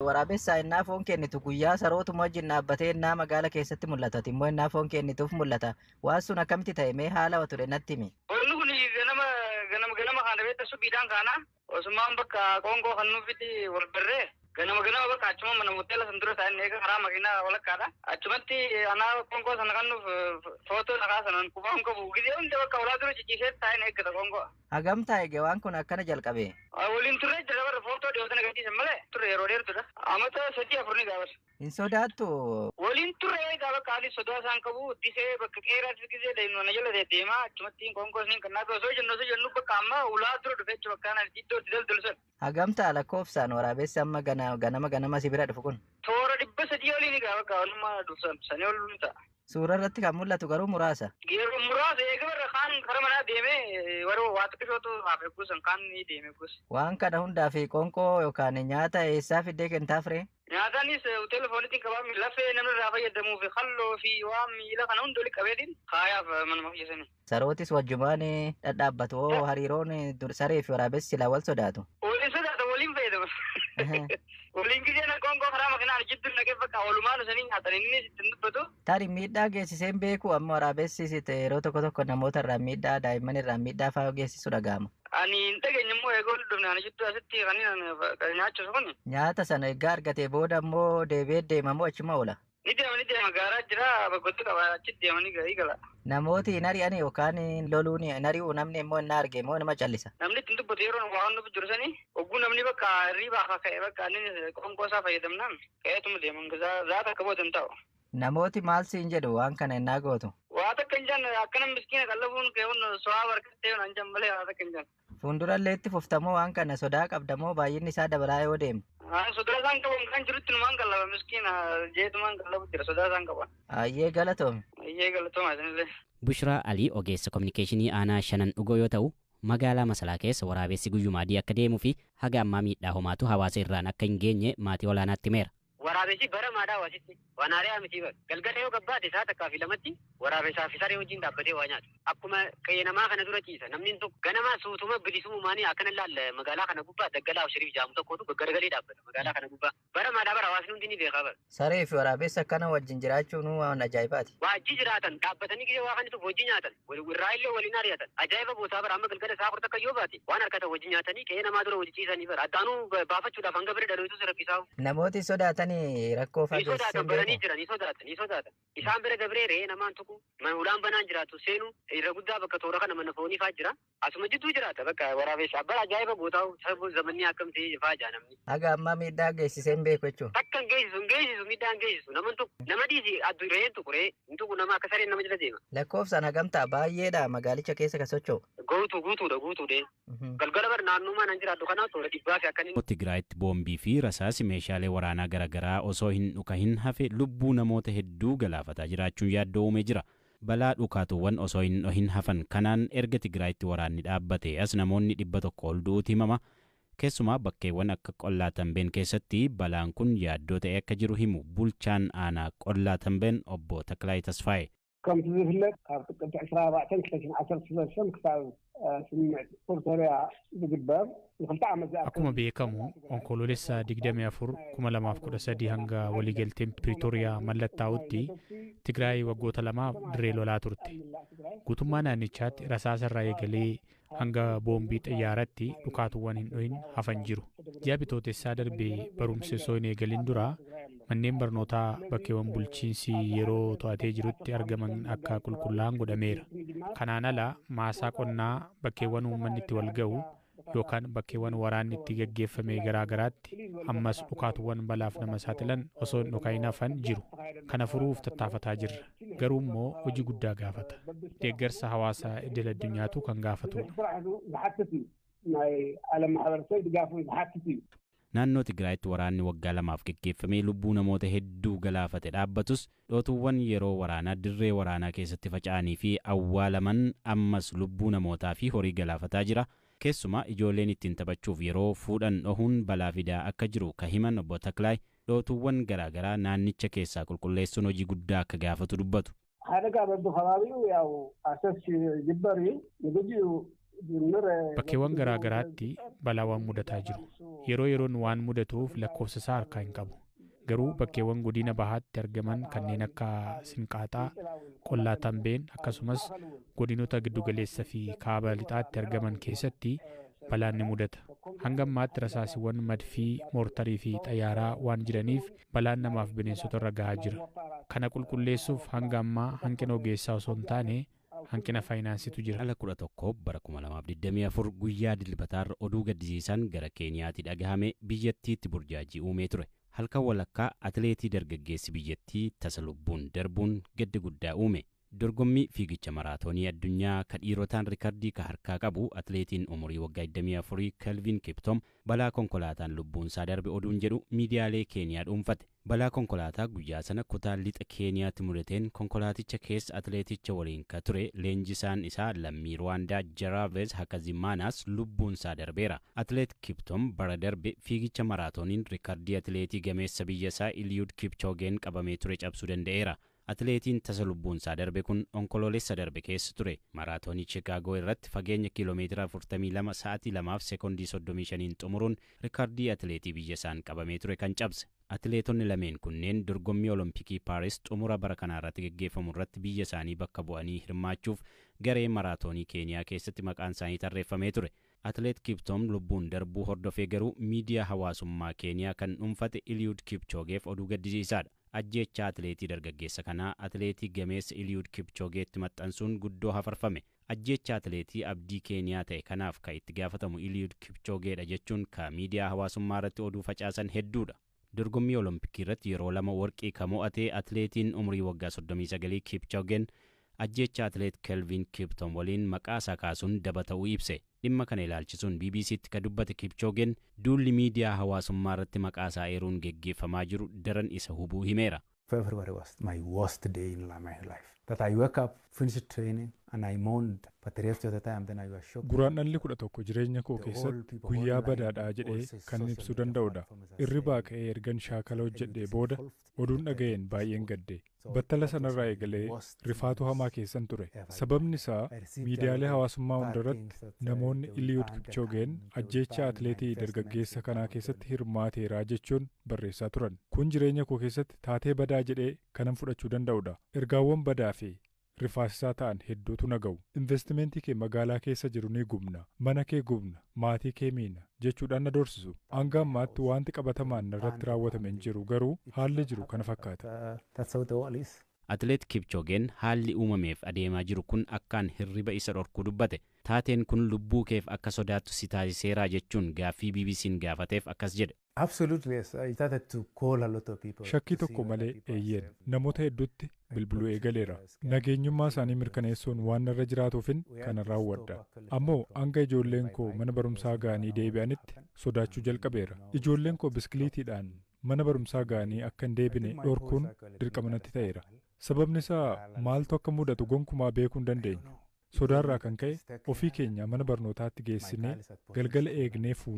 Waraabessa innaa foon kennitu guyyaa sarootuma wajjin dhaabbatee innaa magaala keessatti mul'ata. Immoo innaa foon kennituuf mul'ata. Waan sun akkamitti ta'e mee haala ture natti himi. Wanni kun ganama kana beekta subiidhaan kaana Osmaan bakka Koongoo kan nuufiti wal barree ganama bakka achuma mana hoteela san dura ta'an eega karaa makiinaa walakkaadha. Achumatti anaa Koongoo sana kan nuuf footoo dhaqaa sanan kufaan qabu gidee hunda bakka walaa dura ciciisee ta'an eeggata Koongoo. Hagam taa'e waan kun akkana jalqabe. Waliin turre jira barra footoo dhiyootana gadhiisan malee turre yeroo dheertudha. Amata 3-4 gaafas. Hin sodaattu. Waliin turre egaa bakka haalli sodaa isaan qabu disee bakka qeeraatti gisee deemnu jala deemaa achumatti Koongoo siin kan naaf osoo jennu bakka amma ulaa dura dhufee bakka kana iddootti daldalsan. Hagam ta'a lakkoofsaan waraabessi amma ganama si bira dhufu kun. Toora 300 oliin egaa bakka walumaa dhufsan sanii ol ta'a. Suura irratti kan mul'atu garuu muraasa. Yeroo muraasa eegabarra kaan karaa manaa deemee warra waa xiqqootu hafe kuusan kaan ni deeme kuus. Waan kana hundaa fi qoonqoo yookaan nyaata eessaa fiddee kentaa firee? Nyaataanis hoteela foonitiin qabaa lafee namni irraa fayyadamuu fi halloo fi waan miila kana hundi oli qabeetiin kaayaaf manuma fayyasanii. Sarootis wajjumaan dhadhaabbatu hariiroon saree fi waraabessi silaa wal sodaatu. Waliin sodaata waliin fayyadama. Waliin giseen Koongoo karaa makiinaan jidduun naqee bakka walumaan sanii nyaatan inni ittiin dubbatu. Taari miidhaa geessiseen beeku amma waraabessi yeroo tokko namoota irraa miidhaa daa'imman irraa miidhaa fa'aa geessisu dhaga'ama. Ani hin dhageenye immoo eegoo dhufne ani jidduu asitti kan nyaachisu kun. Nyaata sana egaa argatee booda immoo deebi'ee deemamoo achuma oola. Ni deema gaaraa jira bakkoota qaba achitti deemanii gala. Namooti hin ari'an yookaan loluun hin ari'u namni immoo hin arge immoo nama callisa. Namni ittiin dubbatu yeroo waan nuuf jiru sanii ogguu namni bakka riibaa ka'e bakka inni qoonqoo isaa fayyadamnaan ka'eetuma deeman zaata akka boodan ta'u. Namooti maal siin jedhu waan kana hin gootu. Waa takka hin jaan akkana miskiina qallabuun ka'uun so'aa barkattee waan jaan malee waa takka hin jaan. Fuuldurallee itti fuftamoo waan kana sodaa qabdamoo baay'inni isaa dabalaa yoo deemu. Sodaa isaan qabu kan jirutti numaan qallaba miskiina jeetumaan qallabu jira sodaa isaan qaban. Ayyee galatoome. Ayyee galatooma isinillee. Bushraa Alii ogeessa kominikeeshinii aanaa shanan dhugoo yoo ta'u magaalaa Masalaa keessa waraabessi guyyumaa adii akka deemuu fi haga ammaa miidhaa homaatu hawaasa irraan akka hin geenye maatii olaanaatti himeera. Waraabessi bara maadaa wasitti wanaariyaa miti bar galgala yoo gabbaate isaa takkaa fi lamatti waraabessaa fi saree wajjin dhaabbatee waa nyaatu akkuma qe'ee namaa kana dura ciisa namni tokko ganama suutuma bilisumumaanii akkana laalla magaalaa kana gubbaa daggalaa shiriif jaamu tokkotu gargalee dhaabbata magaalaa kana gubbaa bara maadaa bara hawaasni hundi ni beekaa bara. Saree fi waraabessa akkana wajjin jiraachuun waan ajaa'ibaati. Waajji jiraatan dhaabbatanii gisee waa kan tokko wajji nyaatan irraa illee waliin ari'atan ajaa'iba bootaa bara amma galgala isaa furta kayyoo baate waan harkata wajji nyaatanii qe'ee namaa dura wajji ciisanii bara addaanuu baafachuudhaaf hanga bira dhalootu sirabbisaa. Namooti sodaatanii rakkoo fageessanii baranii jiran ni sodaatan isaan bira dabree re'ee namaan tuqu ulaan banaan jiraatu seenu irra guddaa bakka toora kana mana foonii fa'aa jira asuma jidduu jiraata bakka waraabessa bara ajaa'iba gootaa'u sabuu zamanni akkam ta'e fa'aa jaa namni. Haga ammaa miidhaa geessiseen beeku jechuudha. Akka hin geessisu miidhaan geessisu naman tuqu nama dhiisi re'een tuqu re'ee hin tuqu nama akka sareen nama jala deema. Lakkoofsaan hagam ta'a baay'eedha magaalicha keessa kan socho'u. Guutuudha. Galgala bara naannummaa nan jiraadhu kanaa toora dhibbaa fi akkanni. Tigraayitti boombii fi rasaasi meeshaalee waraanaa garaagaraa osoo hin dhukahin hafe lubbuu namoota hedduu galaafataa jiraachuun yaaddoo uumee jira. Balaa dhukaatuwwan osoo hin dhohin hafan kanaan erga Tigraayitti waraanni dhaabbate as namoonni 100 ol du'uutu himama. Keessumaa bakkeewwan akka Qollaa Tambeen keessatti balaan kun yaaddoo ta'e akka jiru himu bulchaan aanaa Qollaa Tambeen obbo Taklaayi Tasfaayee. كم تزفلت كنت 14 2010 كتاب سمعت بورتوريا بجباب Akkuma beekamu onkoloolessa 24,2013 hanga waliigalteen Piriitooriyaa mallattaa'utti Tigraay waggoota 2 dirree lolaa turte. Guutummaa naannichaatti rasaasarraa eegalee hanga boombii xiyyaaratti dhukaatuwwan hin dhohin hafan jiru. Ji'a bitootessaa darbee barumsi osoo hin eegalin dura manneen barnootaa bakkeewwan bulchiinsi yeroo to'atee jirutti argaman akka qulqullaa'an godhameera. Kanaan ala maasaa qonnaa bakkeewwan uummanni itti wal ga'u yookaan bakkeewwan waraanni itti gaggeeffame garaagaraatti ammas dhukaatuwwan balaaf nama saaxilan osoo hin dhokahin hafan jiru. Kana furuuf tattaafataa jirra. Garuu immoo hojii guddaa gaafata. Deeggarsa hawaasaa idil addunyaatu kan gaafatudha. Naannoo Tigraayitti waraanni waggaa 2 gaggeeffamee lubbuu namoota hedduu galaafate dhaabbatus dhootuwwan yeroo waraanaa dirree waraanaa keessatti faca'anii fi awwaalaman ammas lubbuu namootaa fi horii galaafataa jira. Keessumaa ijoolleen ittiin taphachuuf yeroo fuudhan dhohuun balaa fidaa akka jiru ka himan obbo Taklaay dhootuwwan garaagaraa naannicha keessaa qulqulleessuun hojii guddaa akka gaafatu dubbatu. Haadha gaafatu hawaasni yaa'u asas jibbari nuti Bakkeewwan garaa garaatti balaawwan mudataa jiru. Yeroo yeroon waan mudatuuf lakkoofsa isaa harkaa hin qabu. Garuu bakkeewwan godina bahaatti argaman kanneen akka Sinqaaxaa, Qollaa Tambeen akkasumas godinoota giddugaleessa fi kaaba lixaatti argaman keessatti balaan ni mudata. Hanga ammaatti rasaasiiwwan madfii, moortarii fi xayyaaraa waan jiraniif balaan namaaf bineensota irra gahaa jira. Kana qulqulleessuuf hanga ammaa hanqina ogeessaa osoo hin taane hanqina faayinaansiitu jira. Ala 11 bara 2024 guyyaa dilbataarra oduu gaddisiisan gara Keeniyaatti dhagahame biyyattiitti burjaajii uumee ture. Halkan walakkaa atileetii dargaggeessi biyyattii tasa lubbuun darbuun gadda guddaa uume. Dorgommii fiigicha maraatoonii addunyaa ka dhiirotaan rikardii ka harkaa qabu atileetiin umurii waggaa 24 Kelvin Kiptum balaa konkolaataan lubbuun isaa darbe oduun jedhu miidiyaalee Keeniyaa dhuunfate. Balaa konkolaataa guyyaa sana kutaa lixa Keeniyaatti mudateen konkolaaticha keessa atileeticha waliin ka ture leenjisaan isaa lammii Rwaandaa Jaraves Hakazimaanas lubbuun isaa darbeera. Atileet Kiptum bara darbe fiigicha maraatooniin rikardii atileetii gameessa biyya isaa Eliud Kipchoogeen qabamee ture cabsuu danda'eera. Atileetiin tasa lubbuun isaa darbe kun onkoloolessa darbe keessa ture. Maraatoonii Chicaagoo irratti fageenya kiiloomeetira 42 sa'aatii 2 fi sekoondii 35 xumuruun rikardii atileetii biyya isaan qabamee ture kan cabse. Atileetonni lameen kunneen dorgommii Olompikii Paaris xumura bara kanaa irratti gaggeeffamu irratti biyya isaanii bakka bu'anii hirmaachuuf garee maraatoonii Keeniyaa keessatti maqaan isaanii tarreeffamee ture. Atileet Kiptum lubbuun darbuu hordofee garuu miidiyaa hawaasummaa Keeniyaa kan dhuunfate Eliud Kipchoogeef oduu gaddisiisaadha. Ajjeechaa atileetii dargaggeessa kanaa atileetii gameessa Eliud Kipchoogeetti maxxansuun guddoo hafarfame. Ajjeechaa atileetii abdii Keeniyaa ta'e kanaaf ka itti gaafatamu Eliud Kipchoogeedha jechuun ka miidiyaa hawaasummaa irratti oduu facaasan hedduudha. Dorgommii Olompikii irratti yeroo lama warqii ka mo'ate atileetiin umurii waggaa 39 Kipchoogeen ajjeechaa atileet Kelvin Kiptum waliin maqaa isaa kaasuun daba ta'uu ibse. Dhimma kana ilaalchisuun BBCtti ka dubbate Kipchoogeen duulli miidiyaa hawaasummaa irratti maqaa isaa eeruun geggeeffamaa jiru daran isa hubuu himeera. February was my worst day in my life. That I woke up, finished training, and I moaned. But the rest of the time, then I was shocked. Guraandhalli 11 jireenya koo keessatti guyyaa badaadhaa jedhee kan ibsuu danda'udha. Irribaa ka'ee ergan shaakala hojjedhee booda oduun dhaga'een baay'een gadde. Battala sanarraa eegalee rifaatu hamaa keessan ture. Sababni isaa miidiyaalee hawaasummaa hundarratti namoonni Eliud Kipchoogeen ajjeechaa atileetii dargaggeessa kanaa keessatti hirmaateeraa jechuun barreessaa turan. Kun jireenya koo keessatti taatee badaa jedhee kanan fudhachuu danda'udha. Ergaawwan badaa fi rifaasisaa ta'an hedduutu naga'u. Investimentii kee magaalaa keessa jiru ni gubna, mana kee gubna, maatii kee miina jechuudhaan na doorsisu. Hanga ammaatti wanti qabatamaan irratti raawwatame hin jiru garuu haalli jiru kana fakkaata. Atileet Kipchoogeen haalli uumameef adeemaa jiru kun akkaan hirriba isa dhorkuu dubbate. Taateen kun lubbuu keef akka sodaattu si taasiseeraa jechuun gaaffii BBC'n gaafateef akkas jedhe. Shakkii tokko malee eeyyeen namoota hedduutti bilbiluu eegaleera. Nageenyummaa isaanii mirkaneessuun waan irra jiraatuufin kana raawwadha. Ammoo hanga ijoolleen koo mana barumsaa ga'anii deebi'anitti sodaachuu jalqabeera. Ijoolleen koo biskiliitiidhaan mana barumsaa ga'anii akka hin deebine dhorkuun dirqama natti ta'eera. Sababni isaa maaltu akka mudatu gonkumaa beekuu hin dandeenyu. Sodaarraa kan ka'e ofii keenya mana barnootaatti geessinee galgala eegnee fuunee